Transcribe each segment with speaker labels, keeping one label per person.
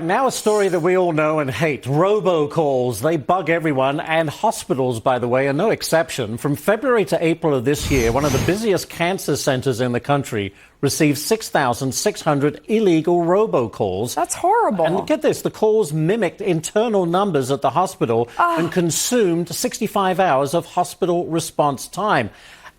Speaker 1: now a story that we all know and hate. Robocalls. They bug everyone, and hospitals, by the way, are no exception. From February to April of this year, one of the busiest cancer centers in the country received 6,600 illegal robocalls.
Speaker 2: That's horrible.
Speaker 1: And get this, the calls mimicked internal numbers at the hospital and consumed 65 hours of hospital response time.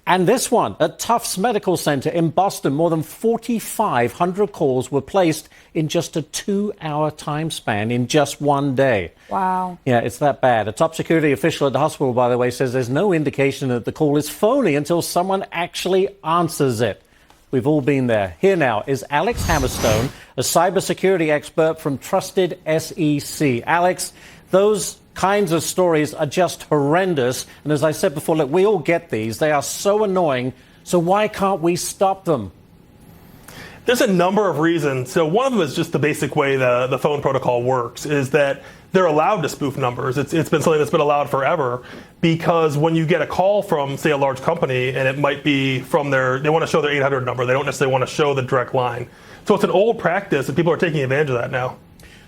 Speaker 1: And this one, at Tufts Medical Center in Boston, more than 4,500 calls were placed in just a 2-hour time span in just one day.
Speaker 2: Wow.
Speaker 1: Yeah, it's that bad. A top security official at the hospital, by the way, says there's no indication that the call is phony until someone actually answers it. We've all been there. Here now is Alex Hamerstone, a cybersecurity expert from Trusted SEC. Alex, those kinds of stories are just horrendous. And as I said before, look, we all get these. They are so annoying. So why can't we stop them?
Speaker 3: There's a number of reasons. So one of them is just the basic way the phone protocol works, is that they're allowed to spoof numbers. It's been something that's been allowed forever, because when you get a call from, say, a large company, and it might be from they want to show their 800 number. They don't necessarily want to show the direct line. So it's an old practice, and people are taking advantage of that now.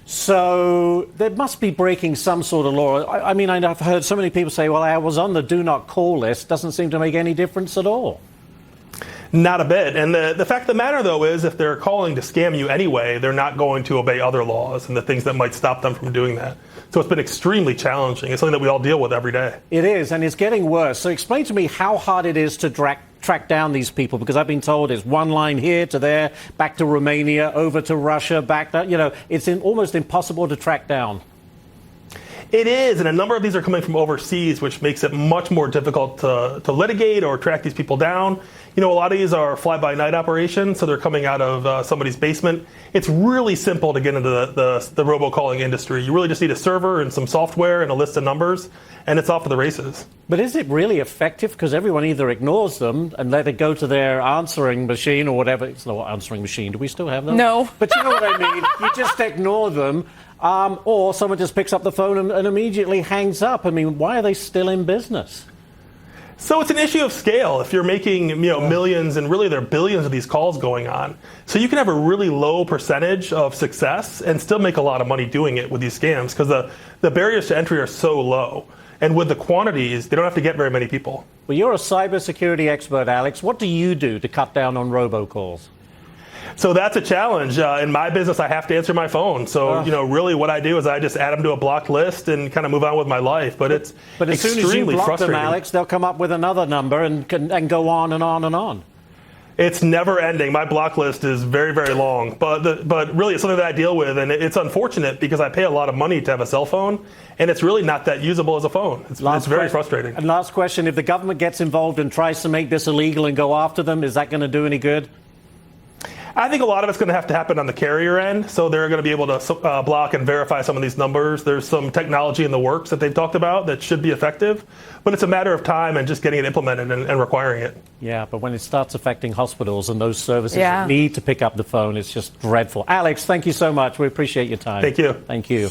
Speaker 1: So there must be breaking some sort of law. I mean, I've heard so many people say, well, I was on the do not call list. Doesn't seem to make any difference at all.
Speaker 3: Not a bit. And the fact of the matter, though, is if they're calling to scam you anyway, they're not going to obey other laws and the things that might stop them from doing that. So it's been extremely challenging. It's something that we all deal with every day.
Speaker 1: It is, and it's getting worse. So explain to me how hard it is to track down these people, because I've been told it's one line here to there, back to Romania, over to Russia, back to, it's almost impossible to track down.
Speaker 3: It is, and a number of these are coming from overseas, which makes it much more difficult to litigate or track these people down. A lot of these are fly-by-night operations, so they're coming out of somebody's basement. It's really simple to get into the robocalling industry. You really just need a server and some software and a list of numbers, and it's off to the races.
Speaker 1: But is it really effective? Because everyone either ignores them and let it go to their answering machine or whatever. It's not answering machine. Do we still have them?
Speaker 2: No.
Speaker 1: But you know what I mean. You just ignore them. Or someone just picks up the phone and immediately hangs up. I mean, why are they still in business?
Speaker 3: So it's an issue of scale. If you're making millions, and really there are billions of these calls going on, so you can have a really low percentage of success and still make a lot of money doing it with these scams, because the barriers to entry are so low. And with the quantities, they don't have to get very many people.
Speaker 1: Well, you're a cybersecurity expert, Alex. What do you do to cut down on robocalls?
Speaker 3: So that's a challenge. In my business, I have to answer my phone. So, really what I do is I just add them to a blocked list and kind of move on with my life. But it's
Speaker 1: as soon as you block them, Alex, they'll come up with another number and go on and on and on.
Speaker 3: It's never ending. My block list is very, very long. But really, it's something that I deal with. And it's unfortunate because I pay a lot of money to have a cell phone, and it's really not that usable as a phone. It's very frustrating.
Speaker 1: And last question, if the government gets involved and tries to make this illegal and go after them, is that going to do any good?
Speaker 3: I think a lot of it's going to have to happen on the carrier end. So they're going to be able to block and verify some of these numbers. There's some technology in the works that they've talked about that should be effective. But it's a matter of time and just getting it implemented and requiring it.
Speaker 1: Yeah, but when it starts affecting hospitals and those services that need to pick up the phone, it's just dreadful. Alex, thank you so much. We appreciate your time.
Speaker 3: Thank you.
Speaker 1: Thank you.